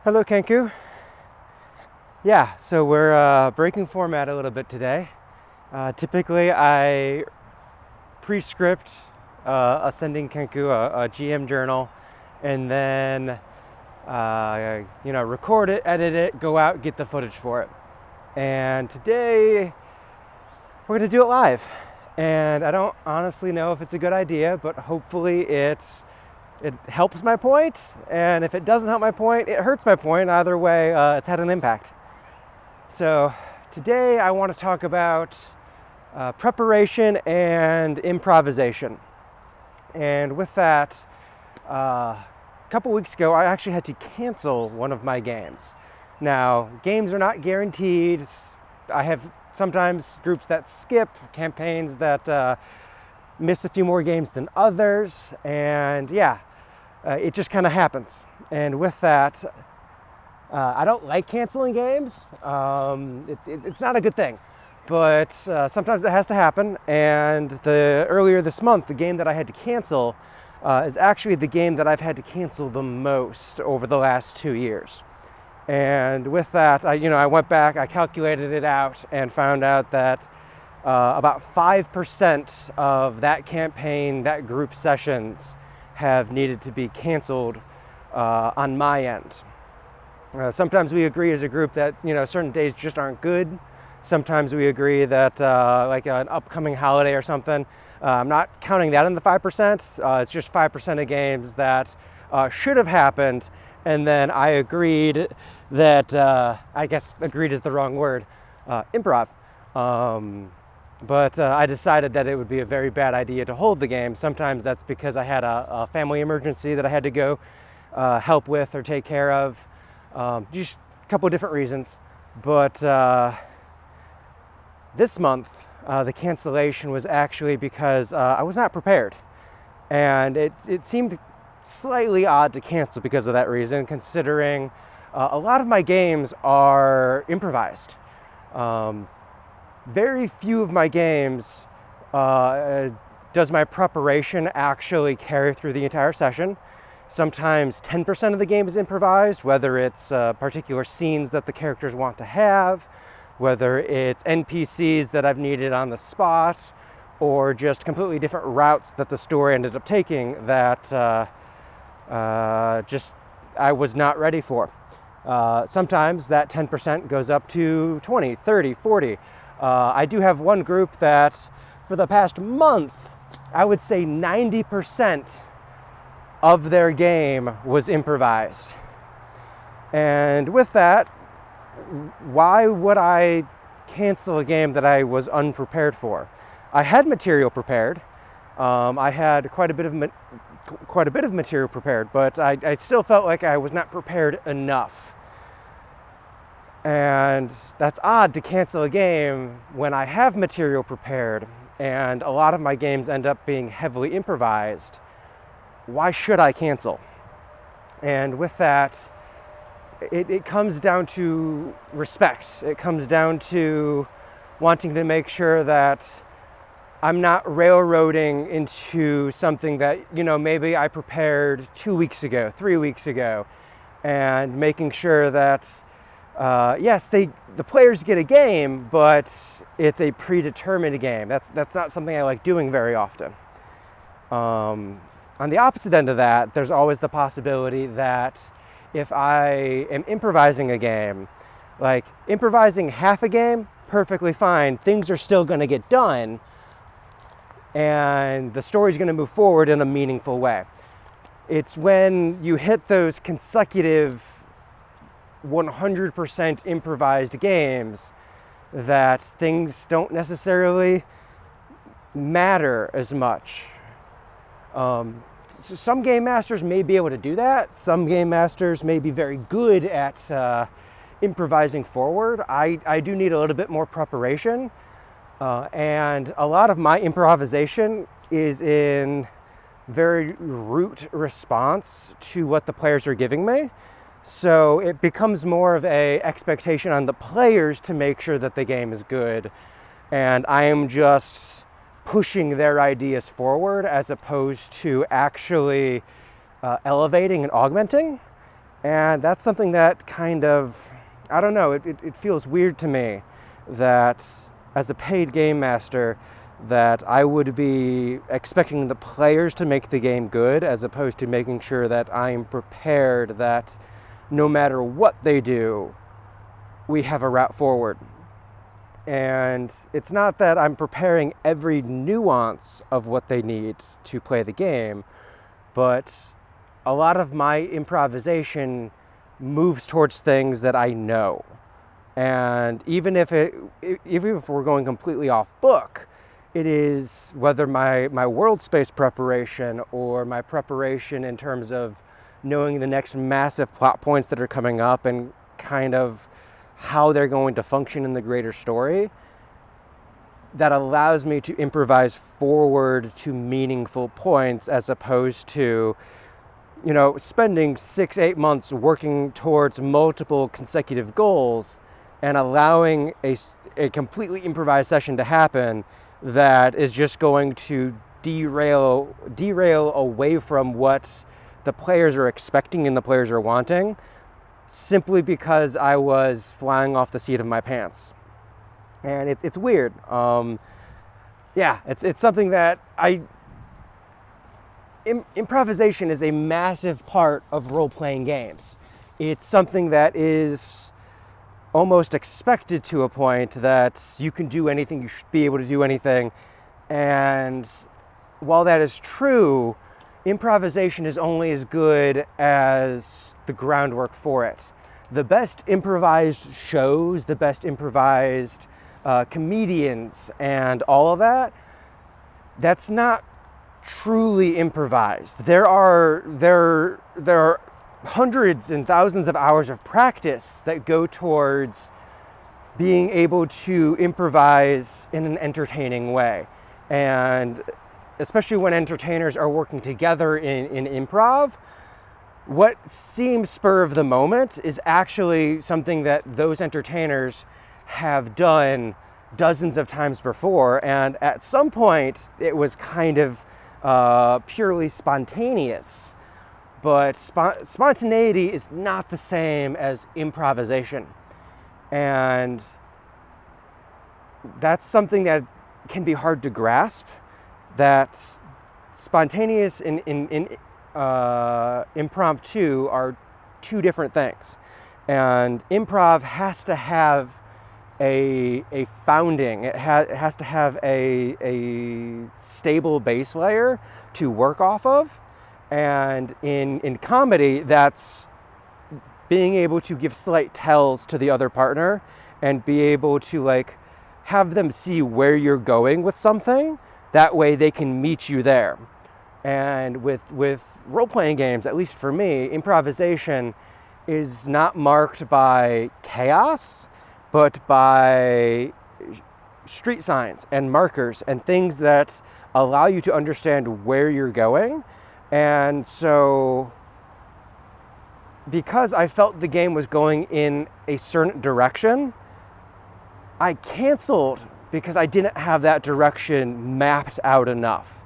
Hello, Kenku. Yeah, so we're breaking format a little bit today. Typically, I pre-script a SendingKenku, a GM journal, and then record it, edit it, go out, get the footage for it. And today, we're gonna do it live. And I don't honestly know if it's a good idea, but hopefully it helps my point, and if it doesn't help my point, it hurts my point. Either way, it's had an impact. So today I want to talk about preparation and improvisation. And with that, a couple weeks ago, I actually had to cancel one of my games. Now, games are not guaranteed. I have sometimes groups that skip, campaigns that miss a few more games than others, and it just kind of happens. And with that, I don't like canceling games. It's not a good thing, but sometimes it has to happen. And earlier this month, the game that I had to cancel is actually the game that I've had to cancel the most over the last 2 years. And with that, I went back, I calculated it out, and found out that about 5% of that campaign, that group sessions, have needed to be canceled on my end. Sometimes we agree as a group that certain days just aren't good. Sometimes we agree that like an upcoming holiday or something. I'm not counting that in the 5%. It's just 5% of games that should have happened, and then I agreed that I guess agreed is the wrong word. Improv. But I decided that it would be a very bad idea to hold the game. Sometimes that's because I had a family emergency that I had to go help with or take care of. Just a couple of different reasons. But this month, the cancellation was actually because I was not prepared. And it seemed slightly odd to cancel because of that reason, considering a lot of my games are improvised. Very few of my games does my preparation actually carry through the entire session. Sometimes 10% of the game is improvised, whether it's particular scenes that the characters want to have, whether it's NPCs that I've needed on the spot, or just completely different routes that the story ended up taking that just I was not ready for. Sometimes that 10% goes up to 20, 30, 40. I do have one group that for the past month, I would say 90% of their game was improvised. And with that, why would I cancel a game that I was unprepared for? I had material prepared. I had quite a bit of material prepared, but I still felt like I was not prepared enough. And that's odd to cancel a game when I have material prepared, and a lot of my games end up being heavily improvised. Why should I cancel? And with that, it comes down to respect. It comes down to wanting to make sure that I'm not railroading into something that, maybe I prepared 2 weeks ago, 3 weeks ago, and making sure that yes, the players get a game, but it's a predetermined game. That's not something I like doing very often. On the opposite end of that, there's always the possibility that if I am improvising a game, like improvising half a game, perfectly fine. Things are still going to get done, and the story's going to move forward in a meaningful way. It's when you hit those consecutive 100% improvised games that things don't necessarily matter as much. Some game masters may be able to do that. Some game masters may be very good at improvising forward. I do need a little bit more preparation, and a lot of my improvisation is in very root response to what the players are giving me. So it becomes more of an expectation on the players to make sure that the game is good, and I am just pushing their ideas forward as opposed to actually elevating and augmenting. And that's something that kind of, I don't know, it feels weird to me that as a paid game master, that I would be expecting the players to make the game good as opposed to making sure that I am prepared that no matter what they do, we have a route forward. And it's not that I'm preparing every nuance of what they need to play the game, but a lot of my improvisation moves towards things that I know. And even if we're going completely off book, it is whether my world space preparation or my preparation in terms of knowing the next massive plot points that are coming up and kind of how they're going to function in the greater story, that allows me to improvise forward to meaningful points as opposed to, you know, spending 6-8 months working towards multiple consecutive goals and allowing a completely improvised session to happen that is just going to derail away from what the players are expecting and the players are wanting, simply because I was flying off the seat of my pants. And it's weird. Yeah, it's something that improvisation is a massive part of role-playing games. It's something that is almost expected to a point that you can do anything, you should be able to do anything. And while that is true, improvisation is only as good as the groundwork for it. The best improvised shows, the best improvised comedians and all of that, that's not truly improvised. There are hundreds and thousands of hours of practice that go towards being able to improvise in an entertaining way. And especially when entertainers are working together in improv, what seems spur of the moment is actually something that those entertainers have done dozens of times before, and at some point it was kind of purely spontaneous. But spontaneity is not the same as improvisation. And that's something that can be hard to grasp, that spontaneous and impromptu are two different things. And improv has to have a founding. It has to have a stable base layer to work off of. And in comedy, that's being able to give slight tells to the other partner and be able to like have them see where you're going with something. That way they can meet you there. And with role-playing games, at least for me, improvisation is not marked by chaos, but by street signs and markers and things that allow you to understand where you're going. And so, because I felt the game was going in a certain direction, I canceled because I didn't have that direction mapped out enough.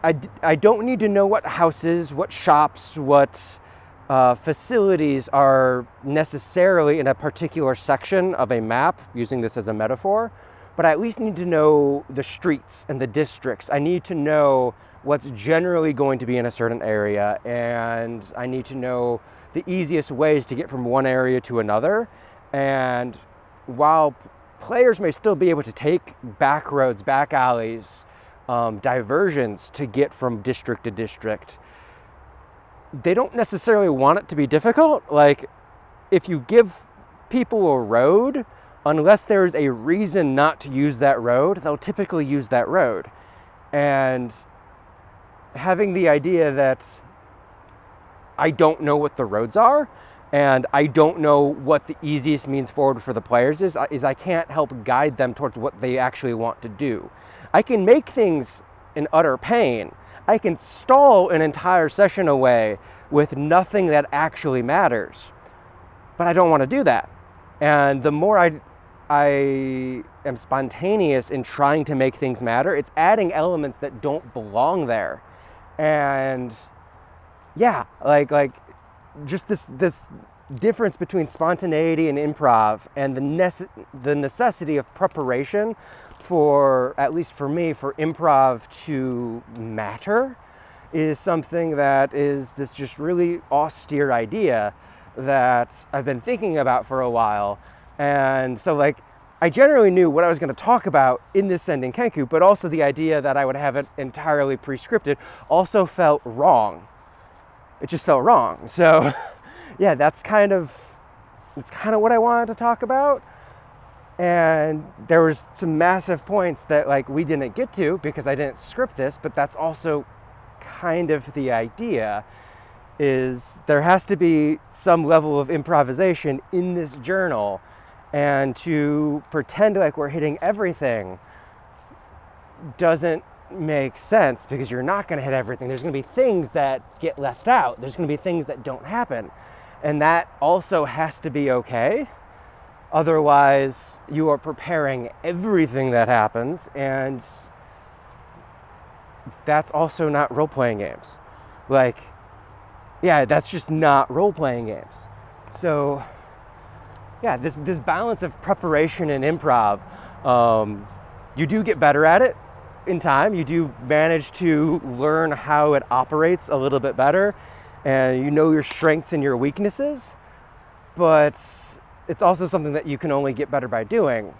I don't need to know what houses, what shops, what facilities are necessarily in a particular section of a map, using this as a metaphor, but I at least need to know the streets and the districts. I need to know what's generally going to be in a certain area, and I need to know the easiest ways to get from one area to another. And while players may still be able to take back roads, back alleys, diversions to get from district to district, they don't necessarily want it to be difficult. Like, if you give people a road, unless there's a reason not to use that road, they'll typically use that road. And having the idea that I don't know what the roads are and I don't know what the easiest means forward for the players is I can't help guide them towards what they actually want to do. I can make things an utter pain. I can stall an entire session away with nothing that actually matters, but I don't want to do that. And the more I am spontaneous in trying to make things matter, it's adding elements that don't belong there. And yeah, like just this difference between spontaneity and improv, and the necessity of preparation for, at least for me, for improv to matter, is something that is this just really austere idea that I've been thinking about for a while. And so like, I generally knew what I was going to talk about in this SendingKenku, but also the idea that I would have it entirely pre-scripted also felt wrong. It just felt wrong. So yeah, it's kind of what I wanted to talk about. And there was some massive points that like we didn't get to because I didn't script this, but that's also kind of the idea, is there has to be some level of improvisation in this journal, and to pretend like we're hitting everything doesn't make sense, because you're not going to hit everything. There's going to be things that get left out. There's going to be things that don't happen, and that also has to be okay. Otherwise, you are preparing everything that happens, and that's also not role-playing games. Like, yeah, that's just not role-playing games. So, yeah, this balance of preparation and improv, you do get better at it in time. You do manage to learn how it operates a little bit better, and you know your strengths and your weaknesses, but it's also something that you can only get better by doing.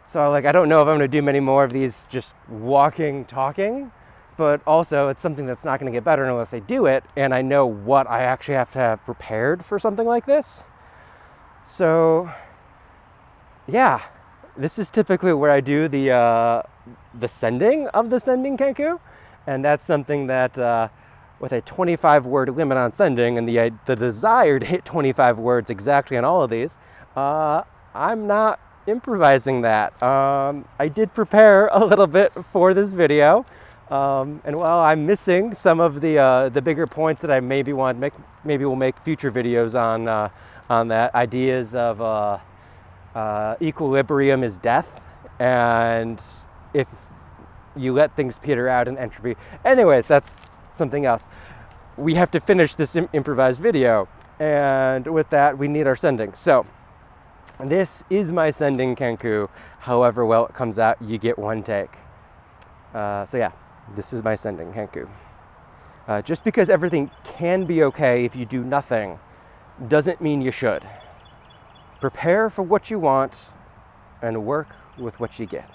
So like, I don't know if I'm going to do many more of these just walking, talking, but also it's something that's not going to get better unless I do it, and I know what I actually have to have prepared for something like this. So yeah, this is typically where I do the sending of the SendingKenku, and that's something that with a 25-word limit on sending and the desire to hit 25 words exactly on all of these, I'm not improvising that. I did prepare a little bit for this video, and while I'm missing some of the bigger points that I maybe want to make, maybe we'll make future videos on that. Ideas of equilibrium is death, and if you let things peter out in entropy. Anyways, that's something else. We have to finish this improvised video, and with that we need our sending. So this is my SendingKenku. However well it comes out, you get one take. So yeah, this is my SendingKenku. Just because everything can be okay if you do nothing doesn't mean you should. Prepare for what you want and work with what you get.